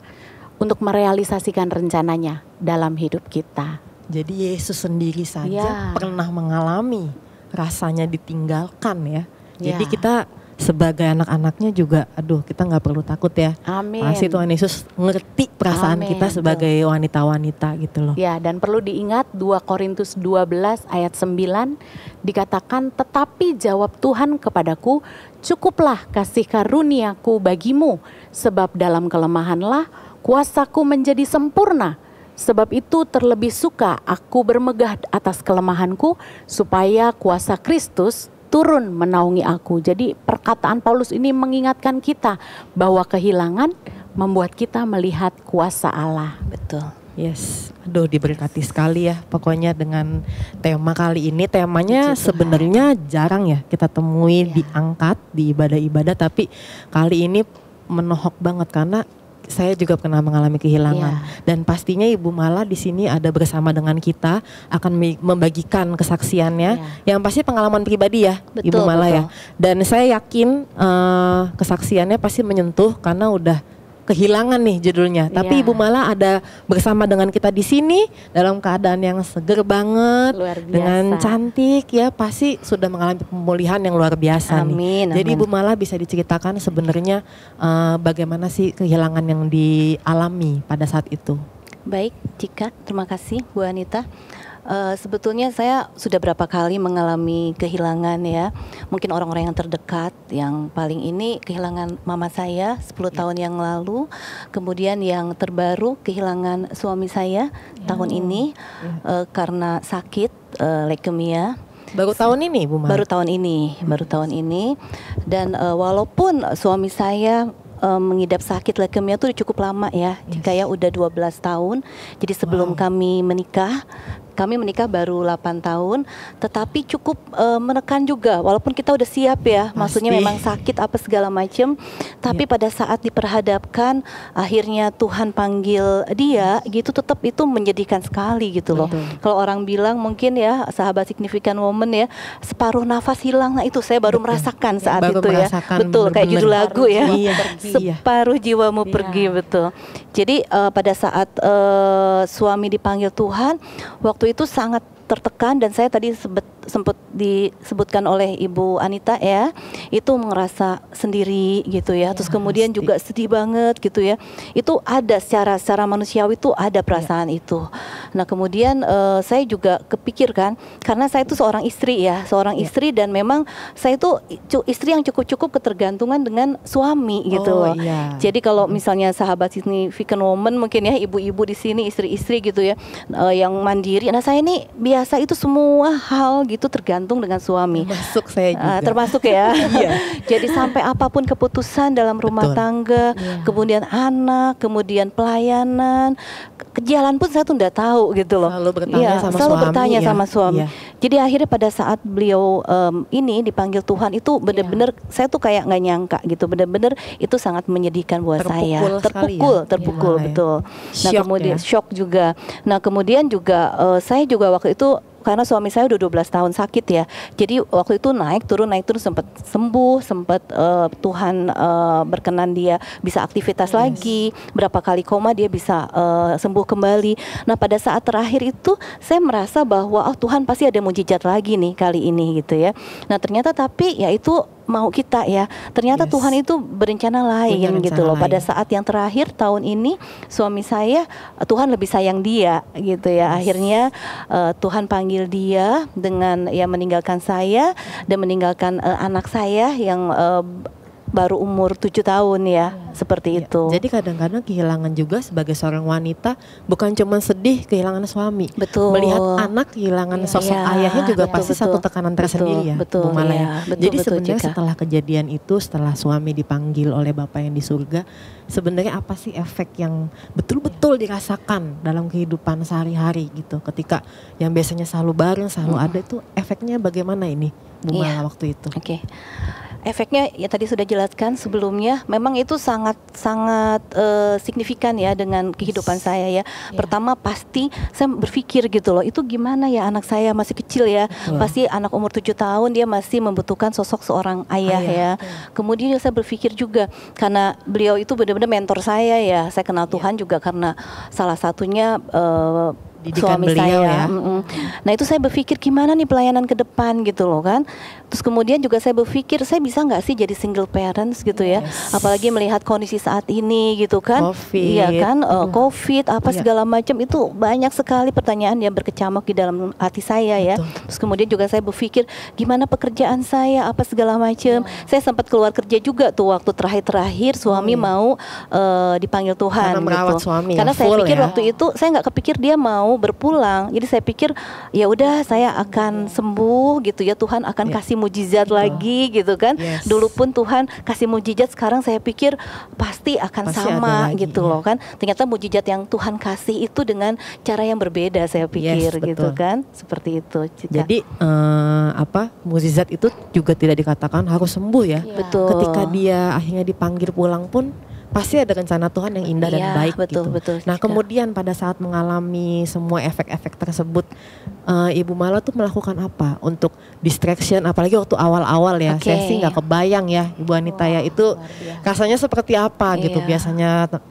untuk merealisasikan rencananya dalam hidup kita. Jadi Yesus sendiri saja pernah mengalami rasanya ditinggalkan ya. Jadi kita sebagai anak-anaknya juga, aduh kita nggak perlu takut ya. Amin. Pasti Tuhan Yesus ngerti perasaan Amin. kita sebagai wanita-wanita gitu loh. Ya, dan perlu diingat 2 Korintus 12 ayat 9 dikatakan, tetapi jawab Tuhan kepadaku, cukuplah kasih karuniaku bagimu, sebab dalam kelemahanlah kuasaku menjadi sempurna. Sebab itu terlebih suka aku bermegah atas kelemahanku, supaya kuasa Kristus turun menaungi aku. Jadi perkataan Paulus ini mengingatkan kita bahwa kehilangan membuat kita melihat kuasa Allah. Betul. Yes, aduh diberkati sekali ya pokoknya dengan tema kali ini. Temanya sebenarnya jarang ya kita temui diangkat di ibadah-ibadah, tapi kali ini menohok banget karena saya juga pernah mengalami kehilangan dan pastinya Ibu Mala di sini ada bersama dengan kita akan membagikan kesaksiannya yang pasti pengalaman pribadi ya. Betul, Ibu Mala betul. ya. Dan saya yakin kesaksiannya pasti menyentuh karena udah kehilangan nih judulnya. Tapi Ibu Mala ada bersama dengan kita di sini dalam keadaan yang seger banget, Luar biasa. dengan cantik ya, pasti sudah mengalami pemulihan yang luar biasa Amin, nih. Jadi amin. Ibu Mala bisa diceritakan sebenarnya bagaimana sih kehilangan yang dialami pada saat itu? Baik, Cika, terima kasih Bu Anita. Sebetulnya saya sudah berapa kali mengalami kehilangan ya. Mungkin orang-orang yang terdekat, yang paling ini kehilangan mama saya 10 tahun yang lalu. Kemudian yang terbaru kehilangan suami saya tahun ini karena sakit leukemia. Baru tahun ini Bu Mala? Baru tahun ini. Dan walaupun suami saya mengidap sakit leukemia itu cukup lama ya, kayak udah 12 tahun. Jadi sebelum kami menikah baru 8 tahun, tetapi cukup menekan juga. Walaupun kita udah siap ya, maksudnya memang sakit apa segala macam, tapi pada saat diperhadapkan, akhirnya Tuhan panggil dia, gitu tetap itu menyedihkan sekali gitu loh. Kalau orang bilang mungkin ya, sahabat signifikan woman ya, separuh nafas hilang, nah itu saya baru merasakan saat Baru itu ya. merasakan Betul, kayak bener-bener. judul lagu ya. Iya. Separuh jiwamu pergi, betul. Jadi pada saat suami dipanggil Tuhan, waktu itu sangat tertekan, dan saya tadi sempat disebutkan oleh Ibu Anita ya, itu merasa sendiri gitu ya. Terus kemudian juga sedih banget gitu ya. Itu ada secara manusiawi itu ada perasaan itu. Nah kemudian saya juga kepikirkan, karena saya itu seorang istri ya, istri, dan memang saya itu istri yang cukup ketergantungan dengan suami gitu loh. Jadi kalau misalnya sahabat significant woman mungkin ya, ibu-ibu di sini istri-istri gitu ya, yang mandiri. Nah saya ini biasa itu semua hal gitu tergantung dengan suami. Termasuk saya juga. Termasuk ya. Jadi sampai apapun keputusan dalam rumah tangga, kemudian anak, kemudian pelayanan, ke jalan pun saya tuh nggak tahu gitu loh. Selalu bertanya sama selalu suami bertanya ya. sama suami. Jadi akhirnya pada saat beliau ini dipanggil Tuhan itu benar-benar saya tuh kayak nggak nyangka gitu. Benar-benar itu sangat menyedihkan buat saya. Terpukul betul. Nah kemudian shock juga. Nah kemudian juga saya juga waktu itu, karena suami saya udah 12 tahun sakit ya. Jadi waktu itu naik turun sempat sembuh, sempat Tuhan berkenan dia bisa aktivitas lagi. Berapa kali koma dia bisa sembuh kembali. Nah, pada saat terakhir itu saya merasa bahwa Tuhan pasti ada mujizat lagi nih kali ini gitu ya. Nah, ternyata tapi ya itu mau kita ya. Ternyata Tuhan itu berencana lain gitu loh. Pada saat yang terakhir tahun ini suami saya, Tuhan lebih sayang dia gitu ya. Akhirnya Tuhan panggil dia dengan ya meninggalkan saya dan meninggalkan anak saya yang baru umur 7 tahun ya, seperti itu. Jadi kadang-kadang kehilangan juga sebagai seorang wanita bukan cuma sedih kehilangan suami. Betul. Melihat anak kehilangan sosok ayahnya juga pasti satu tekanan tersendiri ya, Bu Mala ya. Jadi sebenarnya setelah kejadian itu, setelah suami dipanggil oleh Bapa yang di surga, sebenarnya apa sih efek yang betul-betul dirasakan dalam kehidupan sehari-hari gitu, ketika yang biasanya selalu bareng, selalu ada, itu efeknya bagaimana ini Bu Mala waktu itu? Oke. Efeknya ya tadi sudah jelaskan sebelumnya, memang itu sangat signifikan ya dengan kehidupan saya ya. Pertama pasti saya berpikir gitu loh, itu gimana ya anak saya masih kecil ya, pasti anak umur 7 tahun dia masih membutuhkan sosok seorang ayah ya. Kemudian saya berpikir juga karena beliau itu benar-benar mentor saya ya, saya kenal Tuhan juga karena salah satunya Didikan suami beliau saya. ya. Nah itu saya berpikir gimana nih pelayanan ke depan gitu loh kan. Terus kemudian juga saya berpikir saya bisa nggak sih jadi single parents gitu ya. Apalagi melihat kondisi saat ini gitu kan. Covid. Iya kan, Covid apa Iya. segala macam itu banyak sekali pertanyaan yang berkecamuk di dalam hati saya ya. Betul. Terus kemudian juga saya berpikir gimana pekerjaan saya apa segala macam. Saya sempat keluar kerja juga tuh waktu terakhir suami mau dipanggil Tuhan Karena merawat gitu. suami Karena ya, saya full pikir ya. waktu itu saya nggak kepikir dia mau berpulang. Jadi saya pikir ya udah saya akan sembuh gitu ya, Tuhan akan Ya. kasih mujizat lagi gitu kan. Yes. Dulu pun Tuhan kasih mujizat, sekarang saya pikir pasti akan Pasti sama ada lagi, gitu ya. loh kan. Ternyata mujizat yang Tuhan kasih itu dengan cara yang berbeda saya pikir Yes, gitu betul. kan. Seperti itu. Cika. Jadi mukjizat itu juga tidak dikatakan harus sembuh ya. betul. Ketika dia akhirnya dipanggil pulang pun pasti ada rencana Tuhan yang indah dan Iya, baik betul, gitu. betul, Nah Cika. kemudian pada saat mengalami semua efek-efek tersebut, Ibu Mala tuh melakukan apa untuk distraction? Apalagi waktu awal-awal ya, Oke. saya sih nggak kebayang ya Ibu Anita ya itu rasanya seperti apa gitu. Iya. Biasanya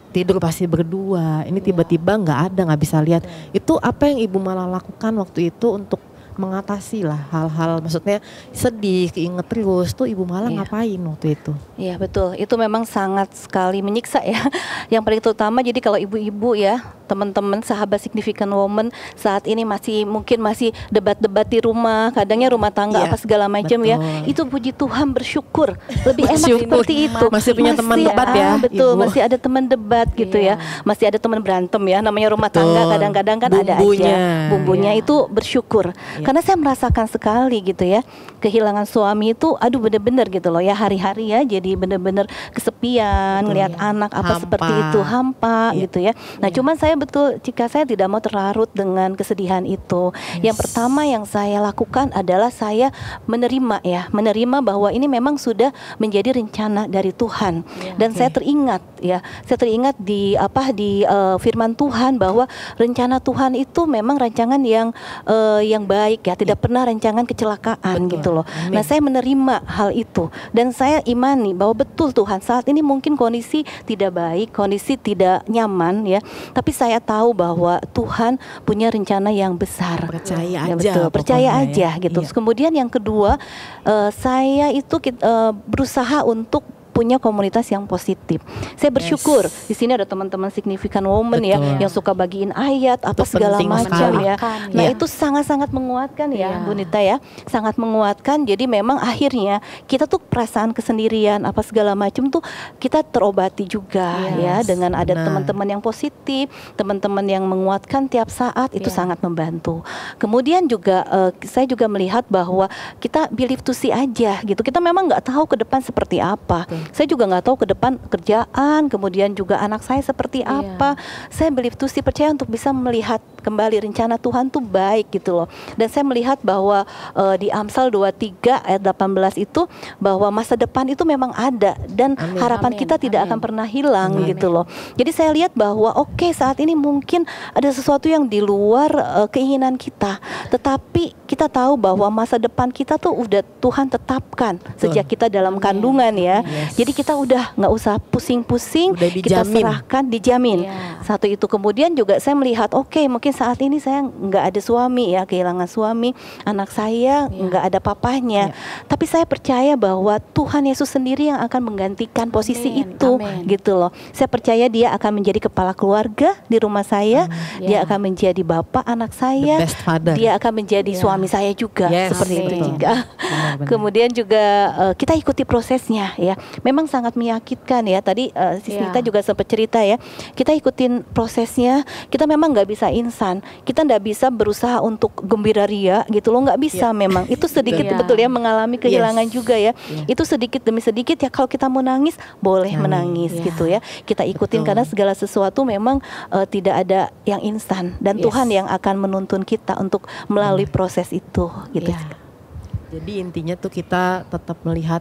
tidur pasti berdua, ini tiba-tiba nggak ada, nggak bisa lihat. Itu apa yang Ibu Mala lakukan waktu itu untuk mengatasi lah hal-hal, maksudnya sedih, keinget terus tuh Ibu Mala Iya. ngapain waktu itu? Iya betul, itu memang sangat sekali menyiksa ya. Yang paling terutama jadi kalau ibu-ibu ya, teman-teman sahabat Significant Woman saat ini mungkin masih debat-debat di rumah, kadangnya rumah tangga Iya, apa segala macam ya. betul. Itu puji Tuhan bersyukur, lebih enak Bersyukur. seperti itu. Masih punya teman debat ya, Betul, Ibu. masih ada teman debat gitu ya. Masih ada teman berantem ya, namanya rumah Betul. tangga kadang-kadang kan ada Bumbunya. aja. Bumbunya Iya. itu bersyukur. Karena saya merasakan sekali gitu ya, kehilangan suami itu aduh bener-bener gitu loh ya, hari-hari ya jadi bener-bener kesepian, ngelihat anak apa Hampa. seperti itu, hampa Iya. gitu ya. Nah cuman saya betul, jika saya tidak mau terlarut dengan kesedihan itu. Yang pertama yang saya lakukan adalah saya menerima ya, menerima bahwa ini memang sudah menjadi rencana dari Tuhan. Dan saya teringat ya, saya teringat di firman Tuhan bahwa rencana Tuhan itu memang rancangan yang baik ya, tidak pernah rancangan kecelakaan Betul. gitu loh. Amin. Nah, saya menerima hal itu dan saya imani bahwa betul Tuhan saat ini mungkin kondisi tidak baik, kondisi tidak nyaman ya, tapi saya tahu bahwa Tuhan punya rencana yang besar. Percaya Ya, aja betul, percaya pokoknya aja ya. gitu. Iya. Terus kemudian yang kedua, saya itu berusaha untuk punya komunitas yang positif. Saya bersyukur di sini ada teman-teman Significant Woman ya Betul. yang suka bagiin ayat apa Itu segala penting macam sekali. ya. Mendoakan, Nah, ya. itu sangat-sangat menguatkan ya, Iya. Bu Nita ya. Sangat menguatkan. Jadi memang akhirnya kita tuh perasaan kesendirian apa segala macam tuh kita terobati juga ya Yes, dengan ada benar. teman-teman yang positif, teman-teman yang menguatkan tiap saat itu Iya. sangat membantu. Kemudian juga saya juga melihat bahwa kita believe to see aja gitu. Kita memang nggak tahu ke depan seperti apa. Saya juga nggak tahu ke depan kerjaan, kemudian juga anak saya seperti Iya. apa. Saya believe to see, percaya untuk bisa melihat kembali rencana Tuhan tuh baik gitu loh. Dan saya melihat bahwa di Amsal 23 ayat 18 itu bahwa masa depan itu memang ada dan Amin. harapan Amin. kita tidak akan Amin. pernah hilang Amin. gitu loh. Jadi saya lihat bahwa oke, saat ini mungkin ada sesuatu yang di luar keinginan kita, tetapi kita tahu bahwa masa depan kita tuh udah Tuhan tetapkan sejak kita dalam kandungan ya. Yes. Jadi kita udah nggak usah pusing-pusing, Udah kita dijamin. serahkan, dijamin. Iya. Satu itu. Kemudian juga saya melihat oke, mungkin saat ini saya nggak ada suami ya, kehilangan suami, anak saya nggak ada papahnya. Tapi saya percaya bahwa Tuhan Yesus sendiri yang akan menggantikan posisi Amin, itu amin. gitu loh. Saya percaya dia akan menjadi kepala keluarga di rumah saya, dia Ya. akan menjadi bapak anak The saya, best father. dia akan menjadi Ya. suami saya juga Yes, seperti itu amin. juga. Benar-benar. Kemudian juga kita ikuti prosesnya ya. Memang sangat menyakitkan ya. Tadi Sis Ya. Nita juga sempat cerita ya. Kita ikutin prosesnya. Kita memang nggak bisa instan. Kita nggak bisa berusaha untuk gembira ria gitu loh. Nggak bisa memang. Itu sedikit Betul. betul ya mengalami kehilangan Yes. juga ya. Itu sedikit demi sedikit ya. Kalau kita mau nangis boleh menangis Ya. gitu ya. Kita ikutin Betul. karena segala sesuatu memang tidak ada yang instan dan Yes. Tuhan yang akan menuntun kita untuk melalui proses itu gitu. Ya. Jadi intinya tuh kita tetap melihat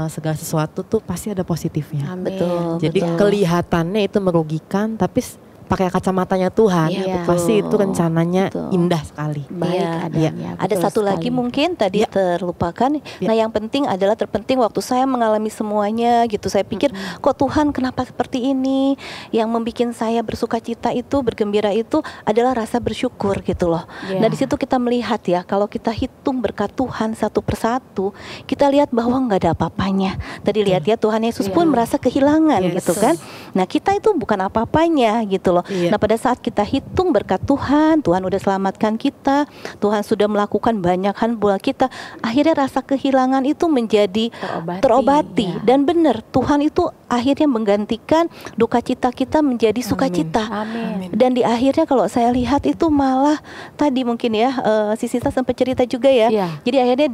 segala sesuatu tuh pasti ada positifnya. Amin. Betul. Jadi betul. kelihatannya itu merugikan, tapi pakai kacamatanya Tuhan, Iya, pasti itu betul. rencananya Betul. indah sekali. Baik Iya. adanya. Ada betul satu lagi sekali. mungkin tadi Ya. terlupakan. Ya. Nah, yang penting adalah terpenting waktu saya mengalami semuanya gitu. Saya pikir kok Tuhan kenapa seperti ini? Yang membuat saya bersukacita itu, bergembira itu adalah rasa bersyukur gitu loh. Ya. Nah, di situ kita melihat ya, kalau kita hitung berkat Tuhan satu persatu, kita lihat bahwa nggak ada apa-apanya. Tadi lihat ya, Tuhan Yesus pun merasa kehilangan Yes. gitu kan. Nah, kita itu bukan apa-apanya gitu loh. Iya. Nah, pada saat kita hitung berkat Tuhan, Tuhan udah selamatkan kita, Tuhan sudah melakukan banyak hal buat kita, akhirnya rasa kehilangan itu menjadi terobati. Ya. Dan benar, Tuhan itu akhirnya menggantikan duka cita kita menjadi sukacita. Amin. Dan di akhirnya kalau saya lihat itu malah tadi mungkin ya, si Sita sempat cerita juga ya. Iya. Jadi akhirnya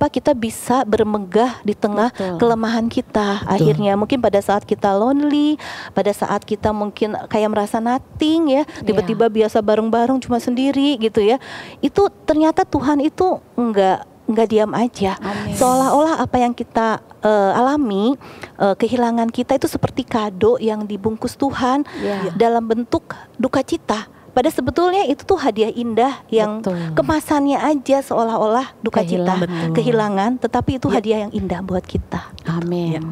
kita bisa bermegah di tengah Betul. kelemahan kita. Akhirnya mungkin pada saat kita lonely, pada saat kita mungkin kayak merasa nothing ya, tiba-tiba biasa bareng-bareng cuma sendiri gitu ya. Itu ternyata Tuhan itu nggak diam aja. Amin. Seolah-olah apa yang kita alami, kehilangan kita itu seperti kado yang dibungkus Tuhan Ya. dalam bentuk duka cita. Pada sebetulnya itu tuh hadiah indah yang Betul. kemasannya aja seolah-olah duka cita, Kehilangan. kehilangan, tetapi itu hadiah yang indah buat kita. Amin.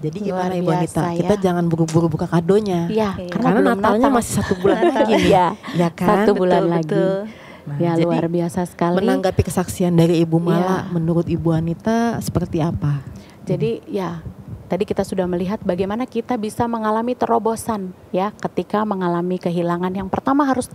Jadi Luar gimana Ibu Anita? biasa ya. Kita jangan buru-buru buka kadonya. Iya, Karena belum Natalnya Natal. masih 1 bulan lagi nih. Iya. Ya kan? Satu bulan Betul, lagi. betul. Nah, Ya, jadi luar biasa sekali. menanggapi kesaksian dari Ibu Mala, Iya. menurut Ibu Anita seperti apa? Jadi ya, tadi kita sudah melihat bagaimana kita bisa mengalami terobosan ya ketika mengalami kehilangan. Yang pertama harus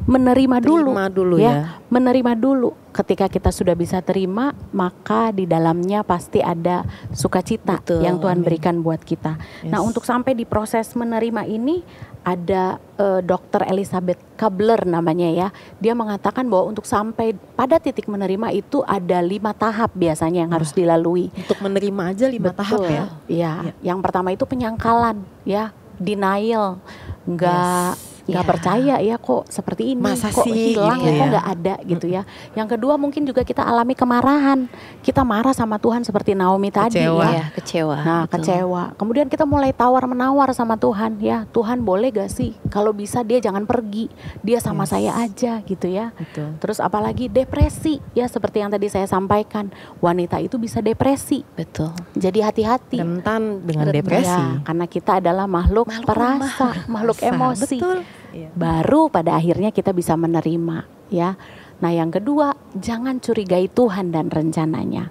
menerima dulu. Terima dulu ya. Menerima dulu. Ketika kita sudah bisa terima, maka di dalamnya pasti ada sukacita Betul, yang Tuhan amin. berikan buat kita. Yes. Nah, untuk sampai di proses menerima ini ada Dr. Elizabeth Kubler namanya ya. Dia mengatakan bahwa untuk sampai pada titik menerima itu ada 5 tahap biasanya yang harus dilalui. Untuk menerima aja 5 tahap Betul. ya. Iya, yang pertama itu penyangkalan ya, denial, nggak Ya. percaya ya kok seperti ini, Masa kok sih, hilang gitu ya, kok ya. nggak ada gitu ya. Yang kedua mungkin juga kita alami kemarahan, kita marah sama Tuhan seperti Naomi tadi Kecewa. ya. Ya, kecewa. Nah, betul. kecewa. Kemudian kita mulai tawar-menawar sama Tuhan ya. Tuhan boleh gak sih kalau bisa dia jangan pergi, dia sama Yes. saya aja gitu ya. Betul. Terus apalagi depresi ya, seperti yang tadi saya sampaikan, wanita itu bisa depresi. Betul. Jadi hati-hati. Rentan dengan Rentan. depresi. Ya, karena kita adalah makhluk perasa, makhluk emosi. Betul. Iya. Baru pada akhirnya kita bisa menerima ya. Nah, yang kedua, jangan curigai Tuhan dan rencananya.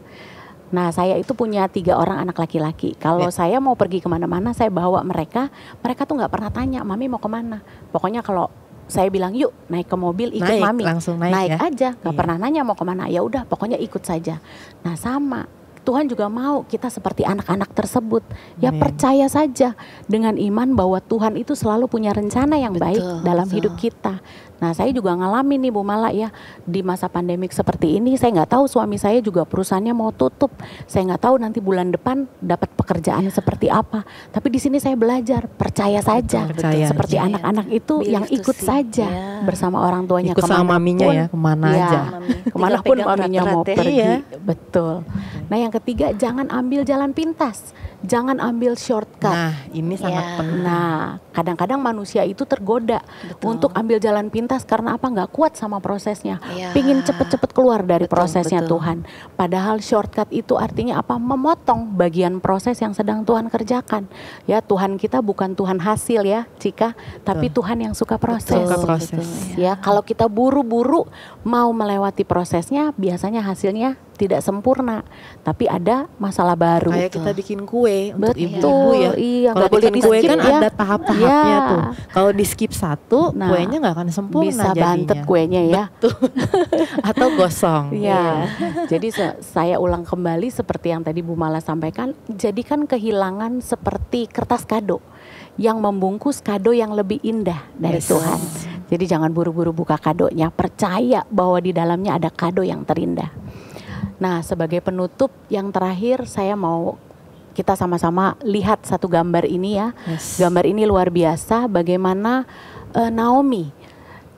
Nah, saya itu punya 3 orang anak laki-laki. Kalau saya mau pergi kemana-mana, saya bawa mereka tuh nggak pernah tanya, Mami mau kemana. Pokoknya kalau saya bilang yuk naik ke mobil ikut Naik, Mami, langsung naik ya. aja, nggak Iya. pernah nanya mau kemana. Ya udah, pokoknya ikut saja. Nah, sama. Tuhan juga mau kita seperti anak-anak tersebut. Ya Amin. percaya saja dengan iman bahwa Tuhan itu selalu punya rencana yang Betul, baik dalam betul. hidup kita. Nah, saya juga ngalamin nih Bu Mala ya, di masa pandemik seperti ini. Saya nggak tahu suami saya juga perusahaannya mau tutup. Saya nggak tahu nanti bulan depan dapat pekerjaan seperti apa. Tapi di sini saya belajar percaya saja. percaya Seperti aja. anak-anak itu Believe yang to ikut see. saja Ya. bersama orang tuanya. Ikut sama maminya ya, kemana Ya, aja. kemanapun Tinggal pegang maminya mau erat-erat ya. pergi. Iya. Betul. Nah, yang ketiga, jangan ambil jalan pintas, jangan ambil shortcut. Nah, ini sangat Ya. penting. Nah, kadang-kadang manusia itu tergoda Betul. untuk ambil jalan pintas karena apa? Nggak kuat sama prosesnya. Ya. Pingin cepet-cepet keluar dari Betul, prosesnya betul. Tuhan. Padahal shortcut itu artinya apa? Memotong bagian proses yang sedang Tuhan kerjakan. Ya, Tuhan kita bukan Tuhan hasil ya, Cika, tapi Tuhan yang suka proses. Suka proses. Ya, kalau kita buru-buru mau melewati prosesnya, biasanya hasilnya tidak sempurna, tapi ada masalah baru. Kayak kita bikin kue untuk Betul, ibu-ibu ya. iya, Kalau nggak boleh bikin kue di-skip kan ya. ada tahap-tahapnya Iya. tuh. Kalau di skip 1, Nah, kuenya nggak akan sempurna bisa jadinya. bantet kuenya ya. Atau gosong. Iya. Jadi saya ulang kembali seperti yang tadi Bu Mala sampaikan, jadikan kehilangan seperti kertas kado yang membungkus kado yang lebih indah dari Yes. Tuhan. Jadi jangan buru-buru buka kadonya, percaya bahwa di dalamnya ada kado yang terindah. Nah, sebagai penutup yang terakhir saya mau kita sama-sama lihat satu gambar ini ya. Yes. Gambar ini luar biasa, bagaimana Naomi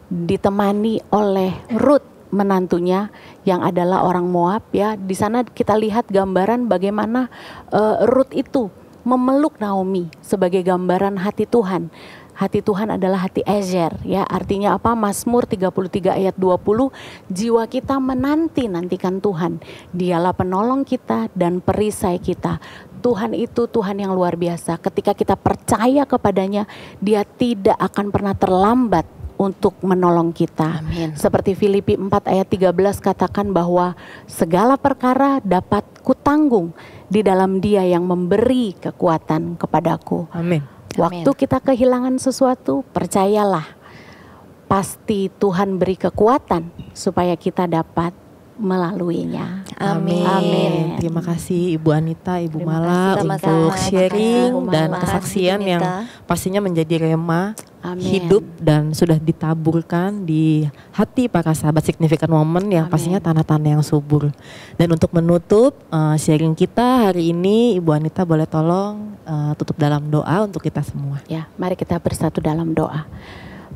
ditemani oleh Ruth menantunya yang adalah orang Moab ya. Di sana kita lihat gambaran bagaimana Ruth itu memeluk Naomi sebagai gambaran hati Tuhan. Hati Tuhan adalah hati Ezer, ya. Artinya apa? Mazmur 33 ayat 20, jiwa kita menanti-nantikan Tuhan. Dialah penolong kita dan perisai kita. Tuhan itu Tuhan yang luar biasa. Ketika kita percaya kepadanya, Dia tidak akan pernah terlambat untuk menolong kita. Amin. Seperti Filipi 4 ayat 13 katakan bahwa segala perkara dapat kutanggung di dalam Dia yang memberi kekuatan kepadaku. Amin. Waktu kita kehilangan sesuatu, percayalah, pasti Tuhan beri kekuatan supaya kita dapat melaluinya. Amin. Amin. Terima kasih Ibu Anita, Ibu Terima Mala kasih. untuk Sama-sama. sharing Terima kasih, dan Ibu Mala. kesaksian Makasih, yang Anita. pastinya menjadi rema Amin. hidup dan sudah ditaburkan di hati para sahabat signifikan momen yang Amin. pastinya tanah-tanah yang subur. Dan untuk menutup sharing kita hari ini, Ibu Anita boleh tolong tutup dalam doa untuk kita semua. Ya, mari kita bersatu dalam doa.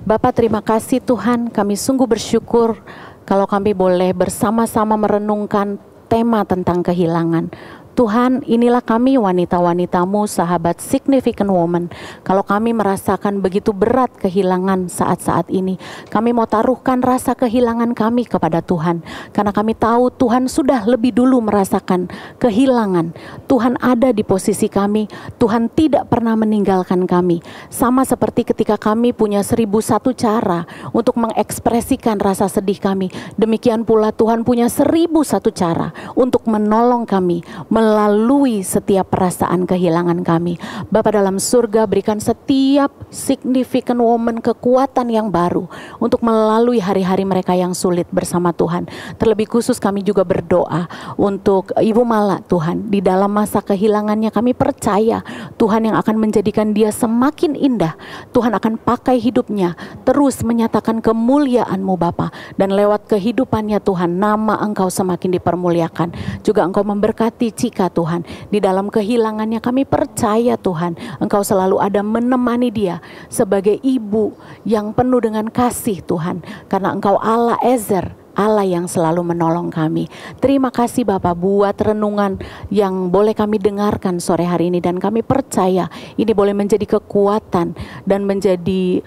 Bapak, terima kasih Tuhan, kami sungguh bersyukur kalau kami boleh bersama-sama merenungkan tema tentang kehilangan. Tuhan, inilah kami wanita-wanitamu, sahabat significant woman. Kalau kami merasakan begitu berat kehilangan saat-saat ini, kami mau taruhkan rasa kehilangan kami kepada Tuhan. Karena kami tahu Tuhan sudah lebih dulu merasakan kehilangan. Tuhan ada di posisi kami, Tuhan tidak pernah meninggalkan kami. Sama seperti ketika kami punya 1001 cara untuk mengekspresikan rasa sedih kami, demikian pula Tuhan punya 1001 cara untuk menolong kami melalui setiap perasaan kehilangan kami. Bapa dalam surga, berikan setiap significant woman kekuatan yang baru untuk melalui hari-hari mereka yang sulit bersama Tuhan. Terlebih khusus kami juga berdoa untuk Ibu Mala Tuhan. Di dalam masa kehilangannya kami percaya Tuhan yang akan menjadikan dia semakin indah. Tuhan akan pakai hidupnya terus menyatakan kemuliaan-Mu Bapa. Dan lewat kehidupannya Tuhan, nama Engkau semakin dipermuliakan. Juga Engkau memberkati Cika Tuhan. Di dalam kehilangannya kami percaya Tuhan, Engkau selalu ada menemani dia sebagai ibu yang penuh dengan kasih Tuhan. Karena Engkau Allah Ezer, Allah yang selalu menolong kami. Terima kasih Bapak buat renungan yang boleh kami dengarkan sore hari ini. Dan kami percaya ini boleh menjadi kekuatan dan menjadi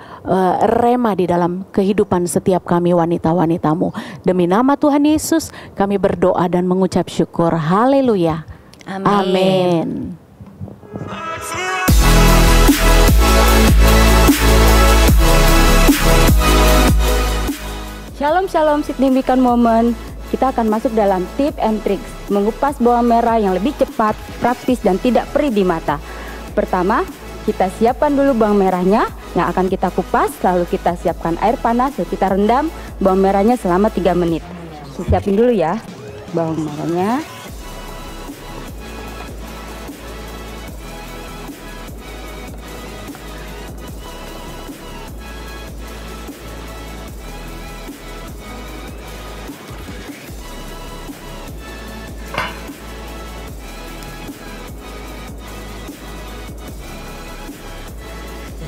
rema di dalam kehidupan setiap kami wanita-wanitamu. Demi nama Tuhan Yesus kami berdoa dan mengucap syukur. Haleluya. Amin. Shalom shalom signifikan momen. Kita akan masuk dalam tip and tricks mengupas bawang merah yang lebih cepat, praktis dan tidak perih di mata. Pertama, kita siapkan dulu bawang merahnya yang akan kita kupas, lalu kita siapkan air panas dan kita rendam bawang merahnya selama 3 menit. Siapin dulu ya bawang merahnya.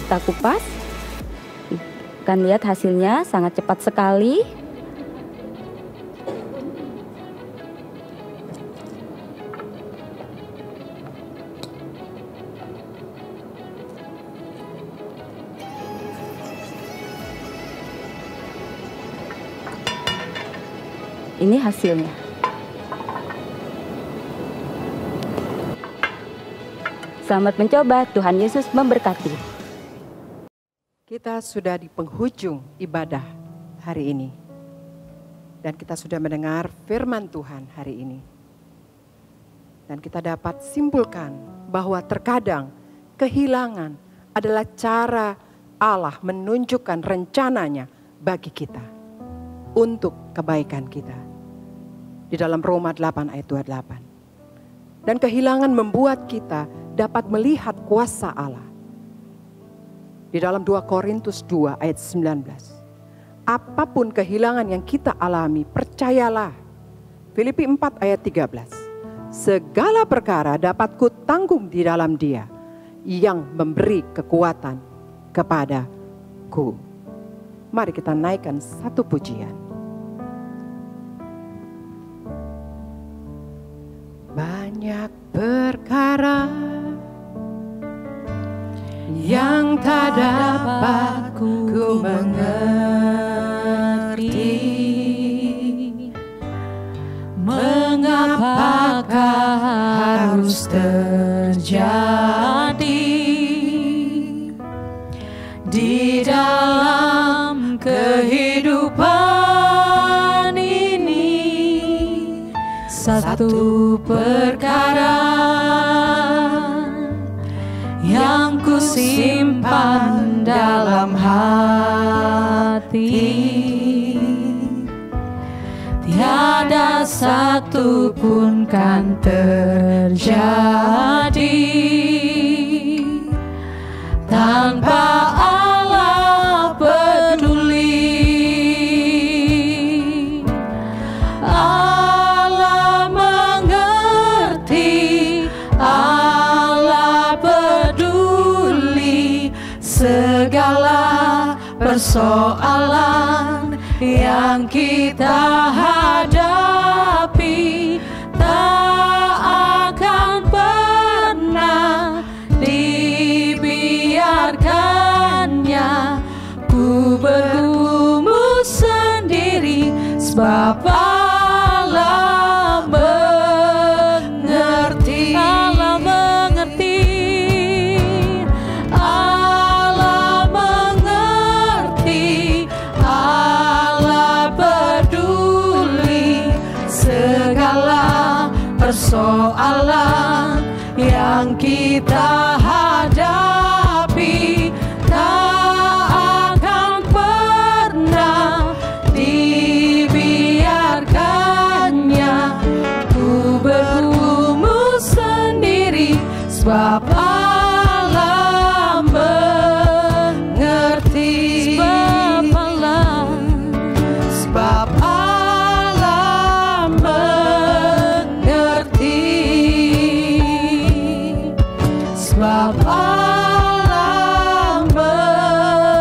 Kita kupas, akan lihat hasilnya sangat cepat sekali. Ini hasilnya. Selamat mencoba, Tuhan Yesus memberkati. Kita sudah di penghujung ibadah hari ini. Dan kita sudah mendengar firman Tuhan hari ini. Dan kita dapat simpulkan bahwa terkadang kehilangan adalah cara Allah menunjukkan rencananya bagi kita. Untuk kebaikan kita. Di dalam Roma 8 ayat 28. Dan kehilangan membuat kita dapat melihat kuasa Allah. Di dalam 2 Korintus 2 ayat 19. Apapun kehilangan yang kita alami, percayalah. Filipi 4 ayat 13. Segala perkara dapat kutanggung di dalam Dia yang memberi kekuatan kepadaku. Mari kita naikkan satu pujian. Banyak perkara yang tak dapat ku mengerti. Mengapakah harus terjadi di dalam kehidupan ini? Satu perkara yang ku simpan dalam hati, tiada satu pun kan terjadi tanpa Allah peduli. Allah mengerti, Allah peduli segala persoalan yang kita hadapi. Tak akan pernah dibiarkannya ku bergumul sendiri, sebab Allah mengerti. Allah mengerti, Allah mengerti, Allah peduli segala persoalan yang kita hadapi. Tak akan pernah dibiarkannya ku bergumul sendiri, sebab Allah mengerti. Sebab Allah mengerti. Sebab Allah mengerti.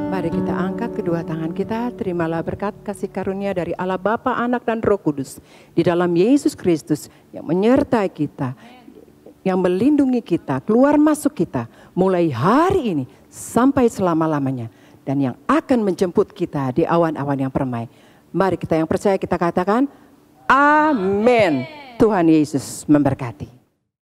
Mari kita angkat kedua tangan kita, terimalah berkat kasih karunia dari Allah Bapa, Anak dan Roh Kudus di dalam Yesus Kristus yang menyertai kita, yang melindungi kita, keluar masuk kita mulai hari ini sampai selama-lamanya, dan yang akan menjemput kita di awan-awan yang permai. Mari kita yang percaya kita katakan amin. Tuhan Yesus memberkati.